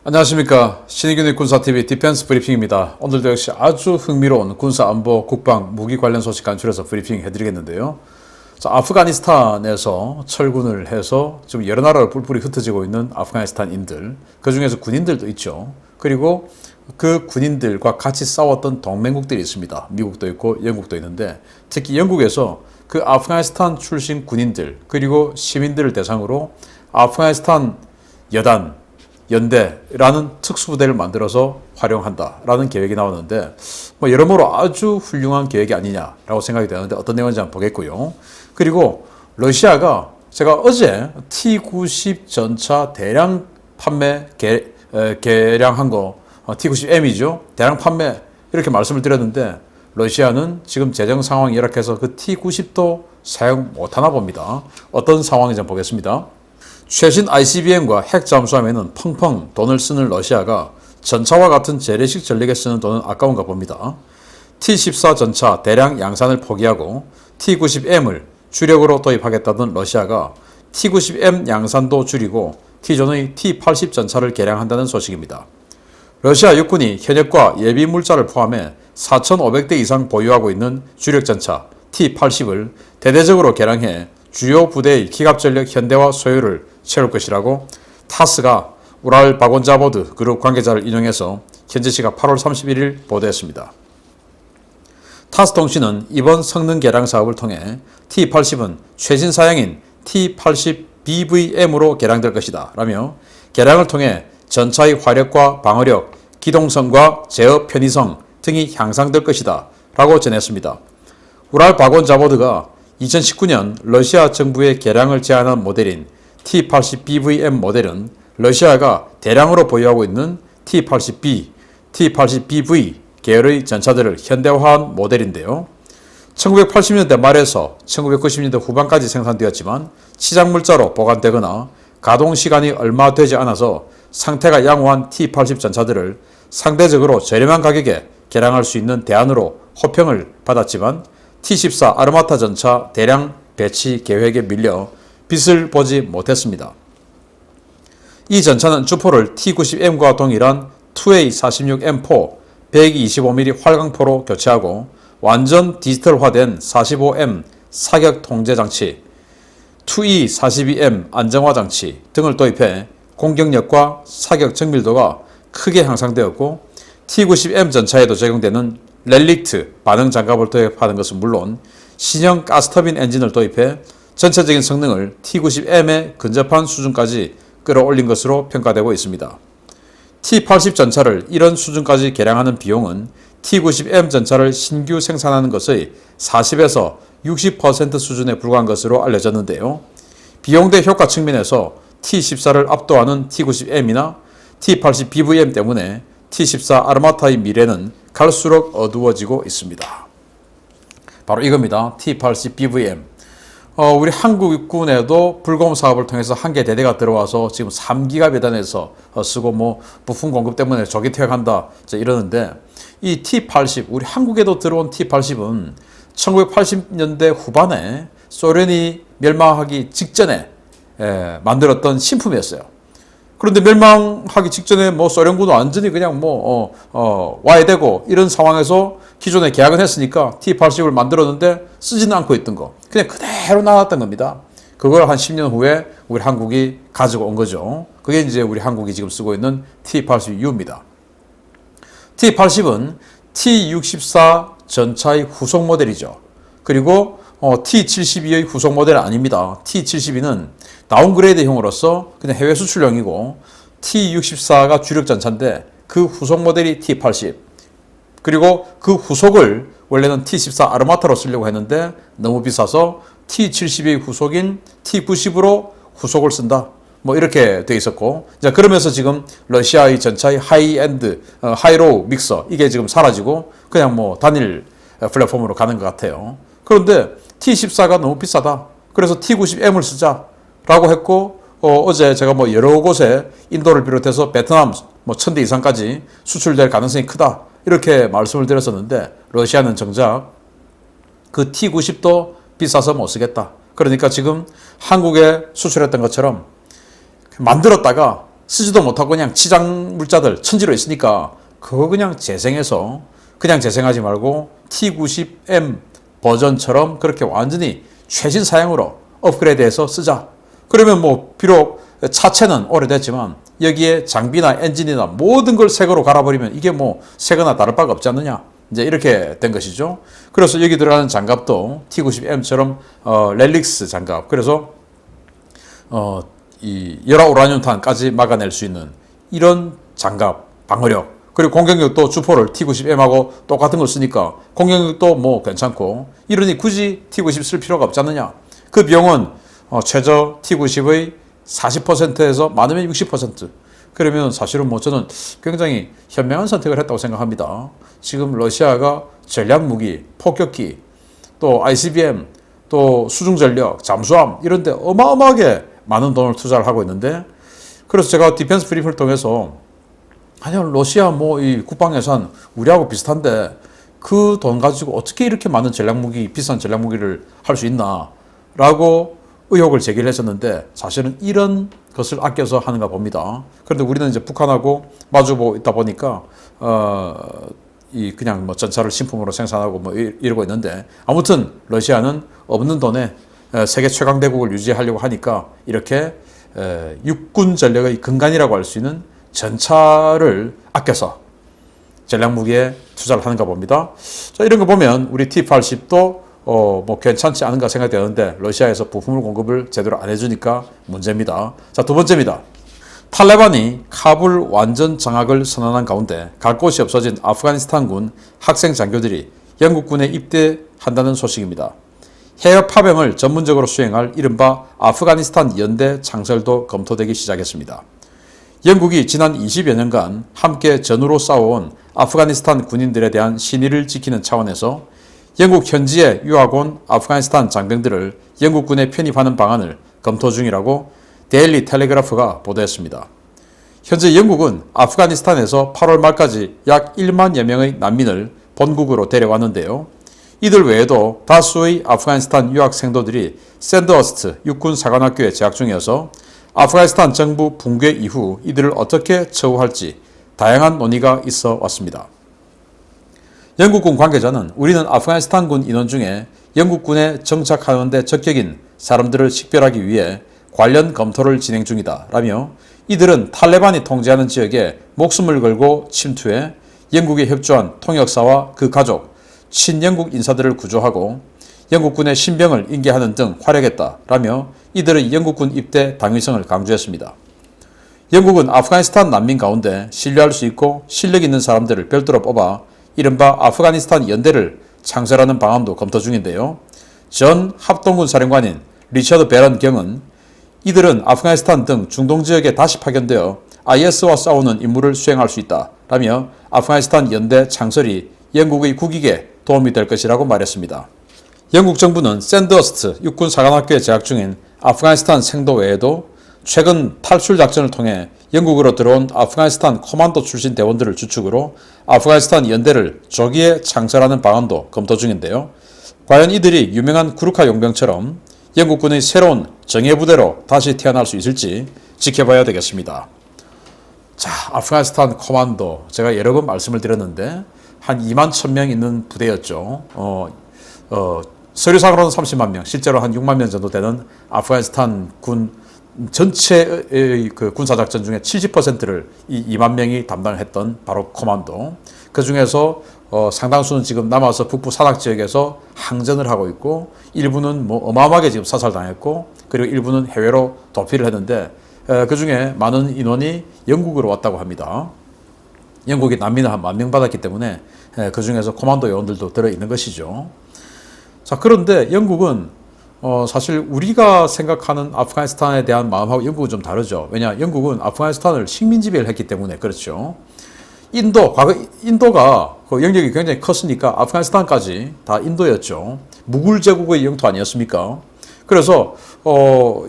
안녕하십니까. 신의균의 군사TV 디펜스 브리핑입니다. 오늘도 역시 아주 흥미로운 군사 안보 국방 무기 관련 소식 간추려서 브리핑 해드리겠는데요. 자, 아프가니스탄에서 철군을 해서 지금 여러 나라로 뿔뿔이 흩어지고 있는 아프가니스탄인들, 그 중에서 군인들도 있죠. 그리고 그 군인들과 같이 싸웠던 동맹국들이 있습니다. 미국도 있고 영국도 있는데, 특히 영국에서 그 아프가니스탄 출신 군인들 그리고 시민들을 대상으로 아프가니스탄 여단 연대라는 특수부대를 만들어서 활용한다라는 계획이 나왔는데, 여러모로 아주 훌륭한 계획이 아니냐라고 생각이 되는데, 어떤 내용인지 한번 보겠고요. 그리고 러시아가 제가 어제 T-90 전차 대량 판매 개량한 거, T-90M이죠. 대량 판매 이렇게 말씀을 드렸는데, 러시아는 지금 재정 상황이 열악해서 그 T-90도 사용 못하나 봅니다. 어떤 상황인지 한번 보겠습니다. 최신 ICBM과 핵 잠수함에는 펑펑 돈을 쓰는 러시아가 전차와 같은 재래식 전력에 쓰는 돈은 아까운가 봅니다. T-14 전차 대량 양산을 포기하고 T-90M을 주력으로 도입하겠다던 러시아가 T-90M 양산도 줄이고 기존의 T-80 전차를 개량한다는 소식입니다. 러시아 육군이 현역과 예비 물자를 포함해 4,500대 이상 보유하고 있는 주력 전차 T-80을 대대적으로 개량해 주요 부대의 기갑전력 현대화 소요를 채울 것이라고 타스가 우랄 바곤자보드 그룹 관계자를 인용해서 현지 시각 8월 31일 보도했습니다. 타스 통신은 이번 성능 개량 사업을 통해 T-80은 최신 사양인 T-80BVM으로 개량될 것이다 라며, 개량을 통해 전차의 화력과 방어력, 기동성과 제어 편의성 등이 향상될 것이다 라고 전했습니다. 우랄 바곤자보드가 2019년 러시아 정부의 개량을 제안한 모델인 T-80BVM 모델은 러시아가 대량으로 보유하고 있는 T-80B, T-80BV 계열의 전차들을 현대화한 모델인데요. 1980년대 말에서 1990년대 후반까지 생산되었지만 치장물자로 보관되거나 가동 시간이 얼마 되지 않아서 상태가 양호한 T-80 전차들을 상대적으로 저렴한 가격에 개량할 수 있는 대안으로 호평을 받았지만, T-14 아르마타 전차 대량 배치 계획에 밀려 빛을 보지 못했습니다. 이 전차는 주포를 T-90M과 동일한 2A46M4 125mm 활강포로 교체하고 완전 디지털화된 45M 사격 통제 장치, 2E42M 안정화 장치 등을 도입해 공격력과 사격 정밀도가 크게 향상되었고, T-90M 전차에도 적용되는 렐릭트 반응 장갑을 도입하는 것은 물론 신형 가스터빈 엔진을 도입해 전체적인 성능을 T-90M에 근접한 수준까지 끌어올린 것으로 평가되고 있습니다. T-80 전차를 이런 수준까지 개량하는 비용은 T-90M 전차를 신규 생산하는 것의 40에서 60% 수준에 불과한 것으로 알려졌는데요. 비용 대 효과 측면에서 T-14를 압도하는 T-90M이나 T-80BVM 때문에 T-14 아르마타의 미래는 갈수록 어두워지고 있습니다. 바로 이겁니다. T-80BVM. 우리 한국군에도 불곰 사업을 통해서 한 개 대대가 들어와서 지금 3기가 배단해서 쓰고 부품 공급 때문에 조기 퇴역한다 이러는데, 이 T-80, 우리 한국에도 들어온 T-80은 1980년대 후반에 소련이 멸망하기 직전에 만들었던 신품이었어요. 그런데 멸망하기 직전에 소련군은 완전히 그냥 와야 되고 이런 상황에서 기존에 계약은 했으니까 T-80을 만들었는데 쓰지는 않고 있던 거 그냥 그대로 나왔던 겁니다. 그걸 한 10년 후에 우리 한국이 가지고 온 거죠. 그게 이제 우리 한국이 지금 쓰고 있는 T-80U입니다. T-80은 T-64 전차의 후속 모델이죠. 그리고 T-72의 후속 모델은 아닙니다. T-72는 다운그레이드형으로서 그냥 해외 수출용이고, T-64가 주력 전차인데 그 후속 모델이 T-80, 그리고 그 후속을 원래는 T-14 아르마타로 쓰려고 했는데 너무 비싸서 T-72의 후속인 T-90으로 후속을 쓴다, 이렇게 돼 있었고, 그러면서 지금 러시아의 전차의 하이엔드, 하이로우 믹서 이게 지금 사라지고 그냥 단일 플랫폼으로 가는 것 같아요. 그런데 T-14가 너무 비싸다, 그래서 T-90M을 쓰자 라고 했고, 어제 제가 여러 곳에 인도를 비롯해서 베트남 1000대 이상까지 수출될 가능성이 크다 이렇게 말씀을 드렸었는데, 러시아는 정작 그 T-90도 비싸서 못 쓰겠다. 그러니까 지금 한국에 수출했던 것처럼 만들었다가 쓰지도 못하고 그냥 치장 물자들 천지로 있으니까 그거 그냥 재생해서 그냥 재생하지 말고 T90M 버전처럼 그렇게 완전히 최신 사양으로 업그레이드해서 쓰자. 그러면 뭐 비록 차체는 오래됐지만 여기에 장비나 엔진이나 모든 걸 새 거로 갈아버리면 이게 뭐 새 거나 다를 바가 없지 않느냐. 이제 이렇게 된 것이죠. 그래서 여기 들어가는 장갑도 T90M처럼 렐릭스 장갑. 그래서 이 열화우라늄탄까지 막아낼 수 있는 이런 장갑, 방어력, 그리고 공격력도 주포를 T90M하고 똑같은 걸 쓰니까 공격력도 뭐 괜찮고, 이러니 굳이 T90 쓸 필요가 없지 않느냐. 그 비용은 최저 T90의 40%에서 많으면 60%. 그러면 사실은 뭐 저는 굉장히 현명한 선택을 했다고 생각합니다. 지금 러시아가 전략무기, 폭격기, 또 ICBM, 또 수중전력, 잠수함 이런 데 어마어마하게 많은 돈을 투자를 하고 있는데, 그래서 제가 디펜스 브리핑을 통해서 아니 러시아 뭐 이 국방 예산 우리하고 비슷한데 그 돈 가지고 어떻게 이렇게 많은 전략무기, 비싼 전략무기를 할 수 있나 라고 의혹을 제기를 했었는데, 사실은 이런 것을 아껴서 하는가 봅니다. 그런데 우리는 이제 북한하고 마주보고 있다 보니까 이 그냥 뭐 전차를 신품으로 생산하고 뭐 이러고 있는데, 아무튼 러시아는 없는 돈에 세계 최강 대국을 유지하려고 하니까 이렇게 육군 전력의 근간이라고 할 수 있는 전차를 아껴서 전략무기에 투자를 하는가 봅니다. 자, 이런 거 보면 우리 T-80도 뭐 괜찮지 않은가 생각되는데 러시아에서 부품을 공급을 제대로 안 해주니까 문제입니다. 자, 두 번째입니다. 탈레반이 카불 완전 장악을 선언한 가운데 갈 곳이 없어진 아프가니스탄군 학생 장교들이 영국군에 입대한다는 소식입니다. 해외 파병을 전문적으로 수행할 이른바 아프가니스탄 연대 창설도 검토되기 시작했습니다. 영국이 지난 20여 년간 함께 전우로 싸워온 아프가니스탄 군인들에 대한 신의를 지키는 차원에서 영국 현지에 유학 온 아프가니스탄 장병들을 영국군에 편입하는 방안을 검토 중이라고 데일리 텔레그래프가 보도했습니다. 현재 영국은 아프가니스탄에서 8월 말까지 약 1만여 명의 난민을 본국으로 데려왔는데요. 이들 외에도 다수의 아프가니스탄 유학 생도들이 샌드허스트 육군 사관학교에 재학 중이어서 아프가니스탄 정부 붕괴 이후 이들을 어떻게 처우할지 다양한 논의가 있어 왔습니다. 영국군 관계자는 우리는 아프가니스탄군 인원 중에 영국군에 정착하는 데 적격인 사람들을 식별하기 위해 관련 검토를 진행 중이다 라며, 이들은 탈레반이 통제하는 지역에 목숨을 걸고 침투해 영국에 협조한 통역사와 그 가족, 친영국 인사들을 구조하고 영국군의 신병을 인계하는 등 활약했다 라며 이들의 영국군 입대 당위성을 강조했습니다. 영국은 아프가니스탄 난민 가운데 신뢰할 수 있고 실력 있는 사람들을 별도로 뽑아 이른바 아프가니스탄 연대를 창설하는 방안도 검토 중인데요. 전 합동군 사령관인 리처드 베런 경은 이들은 아프가니스탄 등 중동 지역에 다시 파견되어 IS와 싸우는 임무를 수행할 수 있다 라며 아프가니스탄 연대 창설이 영국의 국익에 도움이 될 것이라고 말했습니다. 영국 정부는 샌드허스트 육군 사관학교에 재학 중인 아프가니스탄 생도 외에도 최근 탈출 작전을 통해 영국으로 들어온 아프가니스탄 코만도 출신 대원들을 주축으로 아프가니스탄 연대를 조기에 창설하는 방안도 검토 중인데요. 과연 이들이 유명한 구르카 용병처럼 영국군의 새로운 정예부대로 다시 태어날 수 있을지 지켜봐야 되겠습니다. 자, 아프가니스탄 코만도 제가 여러 번 말씀을 드렸는데 한 2만 1,000명 있는 부대였죠. 서류상으로는 30만 명, 실제로 한 6만 명 정도 되는 아프가니스탄 군 전체의 그 군사작전 중에 70%를 이 2만 명이 담당했던 바로 코만도. 그 중에서 상당수는 지금 남아서 북부 산악 지역에서 항전을 하고 있고, 일부는 뭐 어마어마하게 지금 사살당했고, 그리고 일부는 해외로 도피를 했는데, 그 중에 많은 인원이 영국으로 왔다고 합니다. 영국이 난민을 한 10,000명 받았기 때문에 그 중에서 코만도 요원들도 들어있는 것이죠. 자, 그런데 영국은 사실 우리가 생각하는 아프가니스탄에 대한 마음하고 영국은 좀 다르죠. 왜냐, 영국은 아프가니스탄을 식민지배를 했기 때문에 그렇죠. 과거 인도가 그 영역이 굉장히 컸으니까 아프가니스탄까지 다 인도였죠. 무굴 제국의 영토 아니었습니까? 그래서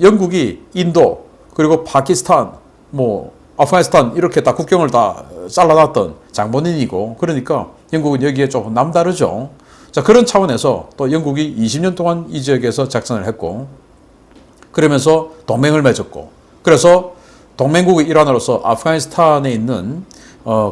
영국이 인도 그리고 파키스탄, 뭐 아프가니스탄 이렇게 다 국경을 다 잘라놨던 장본인이고, 그러니까 영국은 여기에 조금 남다르죠. 자, 그런 차원에서 또 영국이 20년 동안 이 지역에서 작전을 했고, 그러면서 동맹을 맺었고, 그래서 동맹국의 일환으로서 아프가니스탄에 있는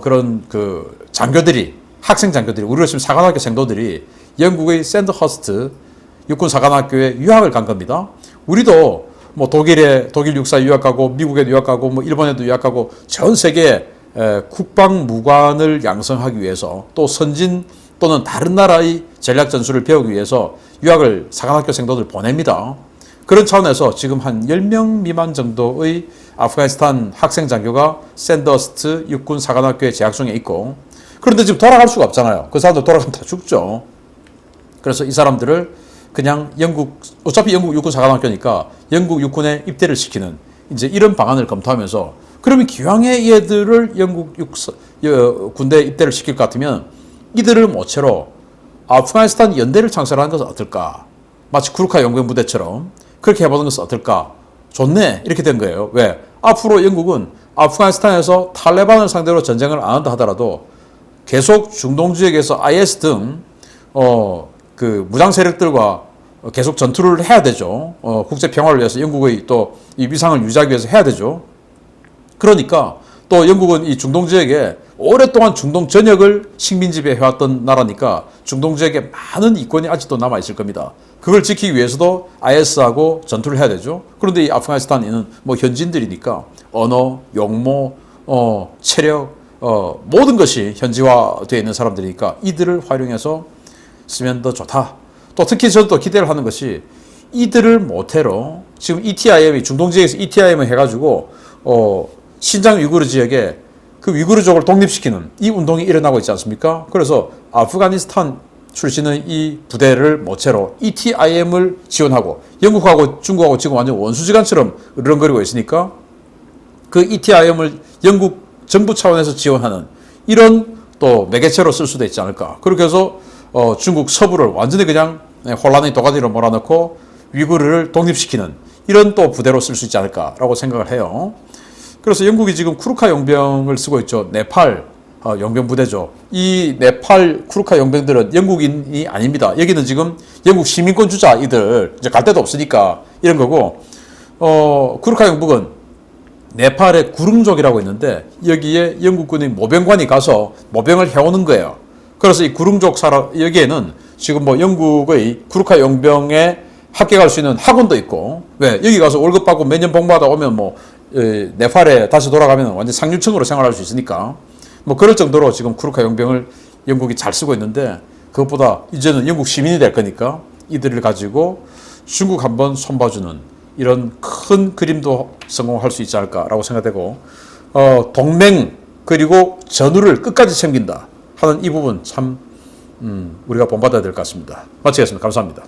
그런 그 장교들이 학생 장교들이 우리로 치면 사관학교 생도들이 영국의 샌드허스트 육군 사관학교에 유학을 간 겁니다. 우리도 뭐 독일 육사 유학 가고 미국에 유학 가고 뭐 일본에도 유학 가고 전 세계 국방무관을 양성하기 위해서 또 선진 또는 다른 나라의 전략 전술을 배우기 위해서 유학을 사관학교 생도들 보냅니다. 그런 차원에서 지금 한 10명 미만 정도의 아프가니스탄 학생 장교가 샌더스트 육군 사관학교에 재학 중에 있고, 그런데 지금 돌아갈 수가 없잖아요. 그 사람들 돌아가면 다 죽죠. 그래서 이 사람들을 그냥 어차피 영국 육군 사관학교니까 영국 육군에 입대를 시키는 이제 이런 방안을 검토하면서, 그러면 기왕에 얘들을 영국 군대에 입대를 시킬 것 같으면 이들을 모체로 아프가니스탄 연대를 창설하는 것은 어떨까? 마치 쿠르카 용병 부대처럼 그렇게 해보는 것은 어떨까? 좋네. 이렇게 된 거예요. 왜? 앞으로 영국은 아프가니스탄에서 탈레반을 상대로 전쟁을 안 한다 하더라도 계속 중동 지역에서 IS 등 그 무장 세력들과 계속 전투를 해야 되죠. 국제 평화를 위해서 영국의 또 이 위상을 유지하기 위해서 해야 되죠. 그러니까 또 영국은 이 중동 지역에 오랫동안 중동 전역을 식민 지배해왔던 나라니까 중동 지역에 많은 이권이 아직도 남아 있을 겁니다. 그걸 지키기 위해서도 IS하고 전투를 해야 되죠. 그런데 이 아프가니스탄에는 뭐 현지인들이니까 언어, 용모, 체력, 모든 것이 현지화되어 있는 사람들이니까 이들을 활용해서 쓰면 더 좋다. 또 특히 저는 또 기대를 하는 것이 이들을 모태로 지금 ETIM이 중동 지역에서 ETIM을 해가지고 신장 위구르 지역에 그 위구르족을 독립시키는 이 운동이 일어나고 있지 않습니까? 그래서 아프가니스탄 출신의 이 부대를 모체로 ETIM을 지원하고 영국하고 중국하고 지금 완전 원수지간처럼 으르렁거리고 있으니까 그 ETIM을 영국 정부 차원에서 지원하는 이런 또 매개체로 쓸 수도 있지 않을까. 그렇게 해서 중국 서부를 완전히 그냥 혼란의 도가니로 몰아넣고 위구르를 독립시키는 이런 또 부대로 쓸 수 있지 않을까라고 생각을 해요. 그래서 영국이 지금 쿠르카 용병을 쓰고 있죠. 네팔 용병 부대죠. 이 네팔 쿠르카 용병들은 영국인이 아닙니다. 여기는 지금 영국 시민권 주자 이들 이제 갈 데도 없으니까 이런 거고, 쿠르카 용북은 네팔의 구릉족이라고 있는데 여기에 영국군의 모병관이 가서 모병을 해오는 거예요. 그래서 이 구릉족 여기에는 지금 뭐 영국의 쿠르카 용병에 합격할 수 있는 학원도 있고, 왜 여기 가서 월급 받고 매년 복무하다 오면 뭐 네팔에 다시 돌아가면 완전 상류층으로 생활할 수 있으니까 뭐 그럴 정도로 지금 쿠르카 용병을 영국이 잘 쓰고 있는데, 그것보다 이제는 영국 시민이 될 거니까 이들을 가지고 중국 한번 손봐주는 이런 큰 그림도 성공할 수 있지 않을까라고 생각되고, 동맹 그리고 전우를 끝까지 챙긴다 하는 이 부분 참 우리가 본받아야 될 것 같습니다. 마치겠습니다. 감사합니다.